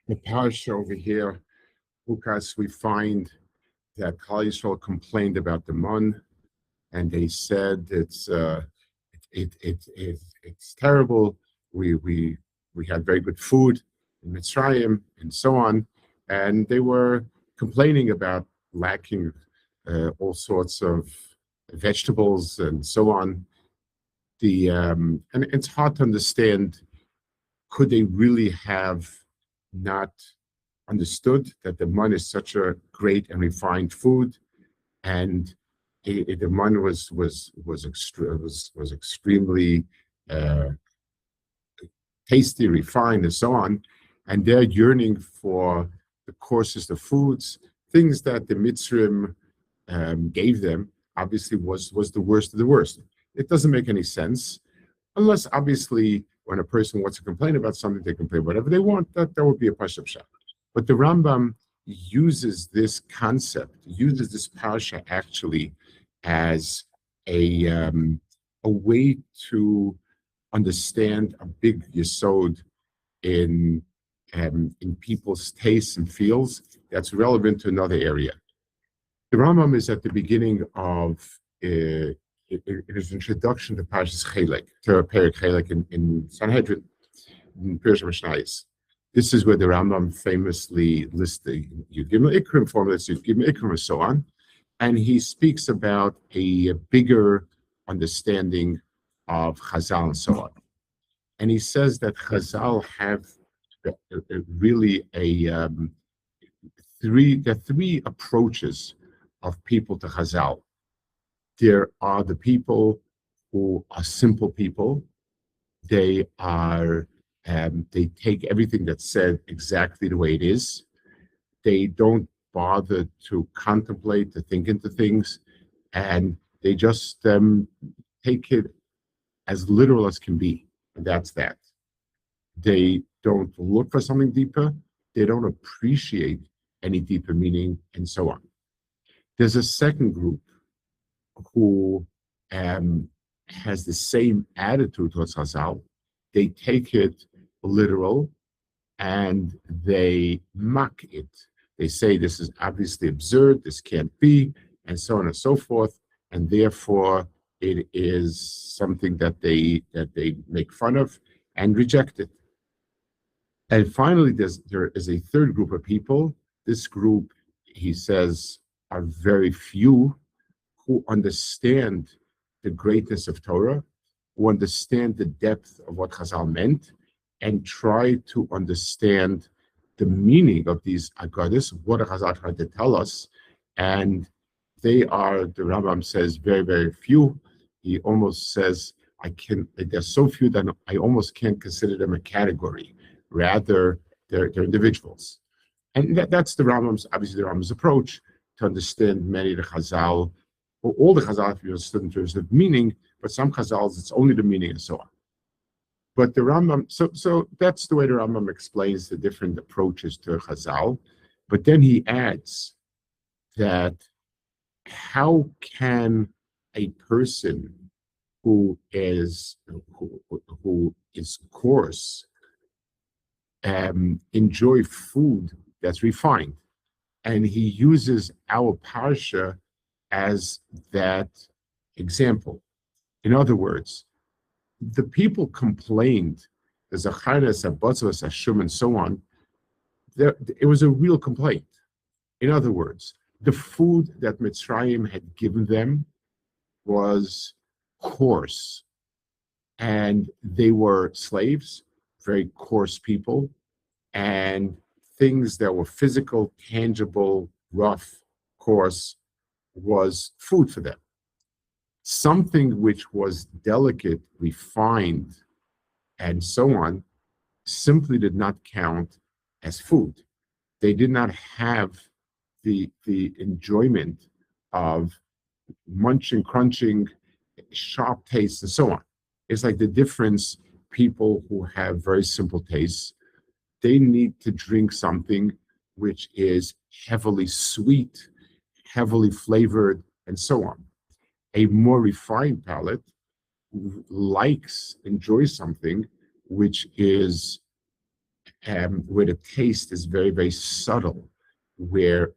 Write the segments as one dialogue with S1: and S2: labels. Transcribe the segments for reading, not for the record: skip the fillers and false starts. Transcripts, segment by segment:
S1: The parsha over here, Chukas, we find that Klal Yisrael complained about the mun, and they said it's terrible. We had very good food in Mitzrayim and so on, and they were complaining about lacking all sorts of vegetables and so on. And it's hard to understand. Could they really have not understood that the mun is such a great and refined food, and the mun was extremely tasty, refined, and so on, and they're yearning for the coarsest of foods, things that the Mitzrim gave them. Obviously, was the worst of the worst. It doesn't make any sense, unless obviously when a person wants to complain about something, they complain whatever they want. That would be a pashup shot. But the Rambam uses this concept, uses this parasha actually as a way to understand a big yesod in people's tastes and feels that's relevant to another area. The Rambam is at the beginning of his introduction to Parashas Chelek, to Perek Chelek in Sanhedrin, in Pirush Mishnayos. This is where the Rambam famously lists the Yud Gimel Ikrim formulas, Yud Gimel Ikrim, and so on. And he speaks about a bigger understanding of Chazal and so on. And he says that Chazal have really three approaches of people to Chazal. There are the people who are simple people. They are they take everything that's said exactly the way it is. They don't bother to contemplate, to think into things, and they just take it as literal as can be. And that's that. They don't look for something deeper. They don't appreciate any deeper meaning, and so on. There's a second group who has the same attitude towards Chazal. They take it literal and they mock it. They say this is obviously absurd, this can't be, and so on and so forth, and therefore it is something that they make fun of and reject it. And finally, there is a third group of people. This group, he says, are very few who understand the greatness of Torah, who understand the depth of what Chazal meant, and try to understand the meaning of these agadas, what Chazal tried to tell us. And they are, the Rambam says, very, very few. He almost says, there's so few that I almost can't consider them a category. Rather, they're individuals. And that's the Rambam's, obviously the Rambam's approach to understand many of the Chazal, or all the Chazal, if you understood in terms of meaning, but some Chazals, it's only the meaning and so on. But the Rambam, so that's the way the Rambam explains the different approaches to Chazal. But then he adds that how can a person who is coarse enjoy food that's refined? And he uses our parsha as that example. In other words, the people complained, the Zacharis, Abatzos, Ashum, and so on. It was a real complaint. In other words, the food that Mitzrayim had given them was coarse, and they were slaves, very coarse people, and things that were physical, tangible, rough, coarse, was food for them. Something which was delicate, refined, and so on, simply did not count as food. They did not have the enjoyment of munching, crunching, sharp tastes, and so on. It's like the difference, people who have very simple tastes, they need to drink something which is heavily sweet, heavily flavored, and so on. A more refined palate enjoys something which is where the taste is very, very subtle, where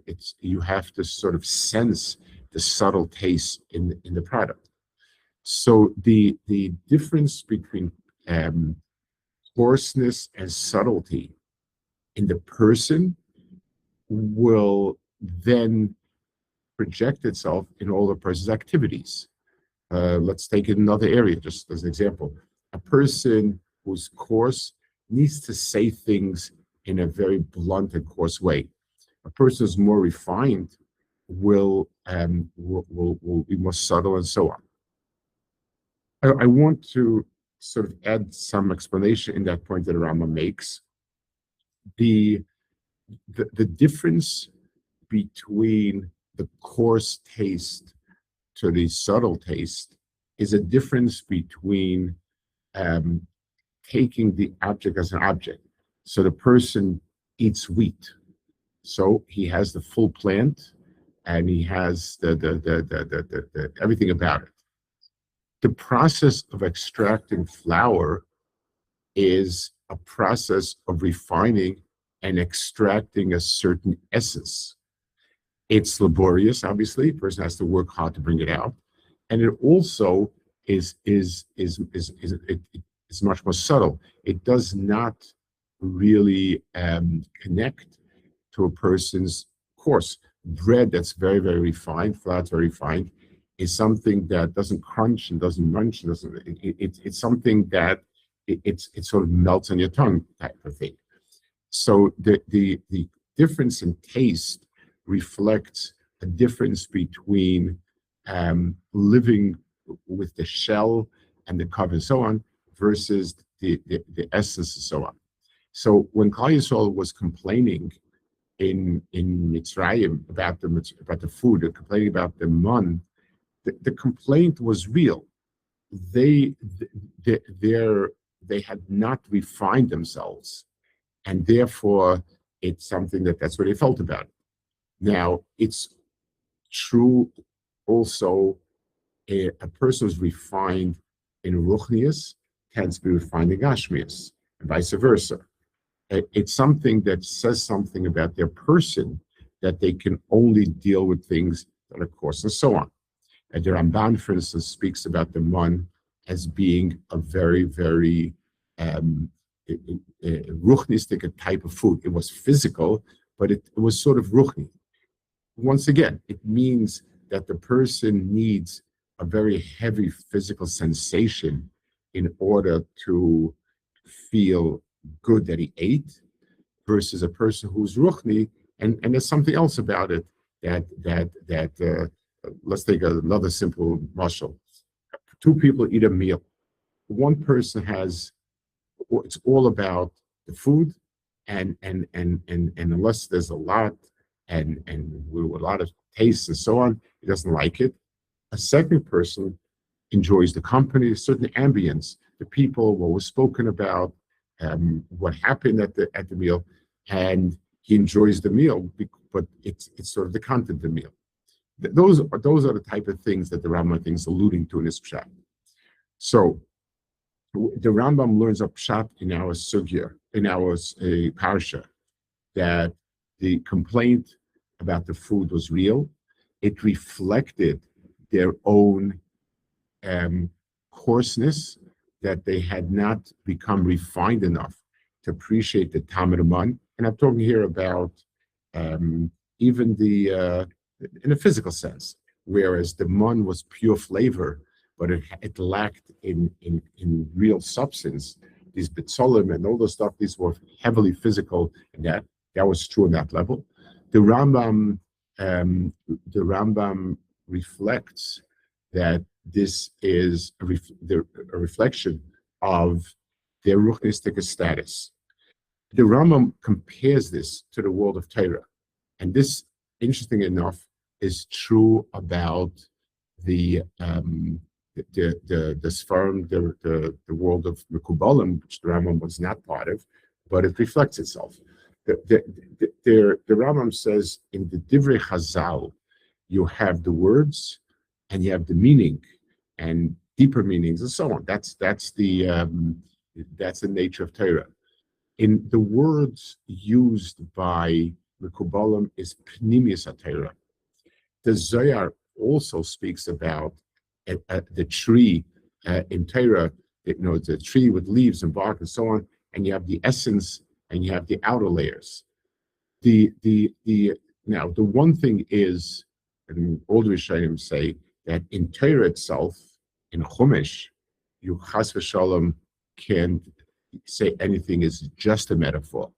S1: it's you have to sort of sense the subtle taste in the product. So the difference between um, coarseness and subtlety in the person will then project itself in all the person's activities. Let's take another area, just as an example. A person who's coarse needs to say things in a very blunt and coarse way. A person who's more refined will be more subtle and so on. I want to sort of add some explanation in that point that Rama makes. The, the difference between the coarse taste to the subtle taste is a difference between um, taking the object as an object. So the person eats wheat, so he has the full plant, and he has the everything about it. The process of extracting flour is a process of refining and extracting a certain essence. It's laborious, obviously. A person has to work hard to bring it out, and it also is much more subtle. It does not really connect to a person's course. Bread that's very, very refined, flour that's very refined, is something that doesn't crunch and doesn't munch. It's something that it sort of melts on your tongue type of thing. So the difference in taste reflects a difference between living with the shell and the cover and so on versus the essence and so on. So when Klal Yisrael was complaining in Mitzrayim about the food, and complaining about the man, the complaint was real. They they had not refined themselves, and therefore it's something that's what they felt about it. Now it's true also a person who's refined in Ruchnius tends to be refined in Gashmius, and vice versa. It's something that says something about their person, that they can only deal with things that are coarse and so on. And the Ramban, for instance, speaks about the man as being a very, very ruchnistic type of food. It was physical, but it was sort of ruchni. Once again, it means that the person needs a very heavy physical sensation in order to feel good that he ate, versus a person who's ruchni, and there's something else about it that let's take another simple mashal. Two people eat a meal. One person has, it's all about the food, and unless there's a lot and with a lot of taste and so on, he doesn't like it. A second person enjoys the company, a certain ambience, the people, what was spoken about, what happened at the meal, and he enjoys the meal, but it's sort of the content of the meal. Those are the type of things that the Rambam is alluding to in his pshat. So the Rambam learns a pshat in our sugya, in our parsha, that the complaint about the food was real. It reflected their own coarseness, that they had not become refined enough to appreciate the Tamid Man. And I'm talking here about even in a physical sense, whereas the man was pure flavor, but it lacked in real substance. These bitzolim and all those stuff, these were heavily physical, and that was true on that level. The Rambam reflects that this is a reflection of their ruchnistic status. The Rambam compares this to the world of Torah, and this, interesting enough, is true about the Sfarim, the world of Mekubalim, which the Rambam was not part of, but it reflects itself. The Rambam says in the Divrei Chazal, you have the words and you have the meaning and deeper meanings and so on. That's the nature of Torah. In the words used by the Kabbalah is Pnimius HaTorah. The Zohar also speaks about the tree in Torah, the tree with leaves and bark and so on, and you have the essence and you have the outer layers. Now the one thing is, and all the Rishonim say that in Torah itself, in Chumash, you chas v'shalom can't say anything is just a metaphor,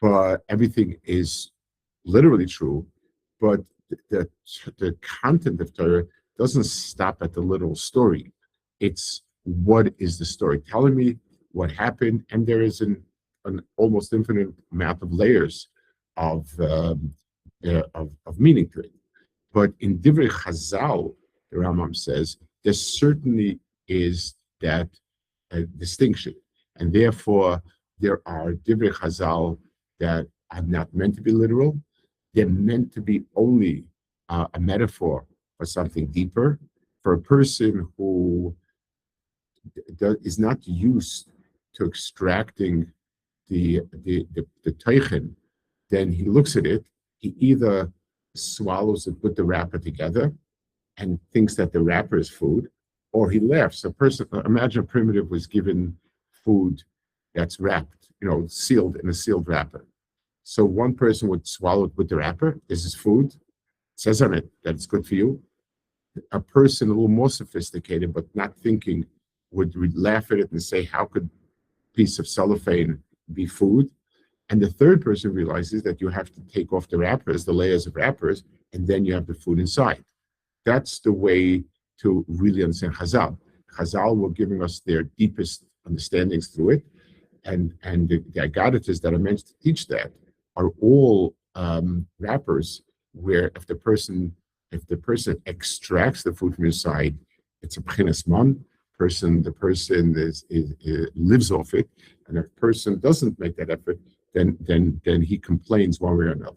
S1: but everything is literally true. But the content of Torah doesn't stop at the literal story. It's what is the story telling me, what happened, and there is an almost infinite amount of layers of meaning to it. But in Divrei Chazal, the Rambam says, there certainly is that distinction. And therefore, there are Divrei Chazal that are not meant to be literal. They're meant to be only a metaphor for something deeper. For a person who is not used to extracting the teichen, then he looks at it, he either swallows it with the wrapper together and thinks that the wrapper is food, or he laughs. Imagine a primitive was given food that's wrapped, sealed in a sealed wrapper. So one person would swallow it with the wrapper. This is food. It says on it that it's good for you. A person a little more sophisticated, but not thinking, would laugh at it and say, how could a piece of cellophane be food? And the third person realizes that you have to take off the wrappers, the layers of wrappers, and then you have the food inside. That's the way to really understand Chazal. Chazal were giving us their deepest understandings through it, and the Aggadahs that are meant to teach that are all wrappers where if the person extracts the food from inside, it's a b'chinas man. The person lives off it, and if a person doesn't make that effort, then he complains one way or another.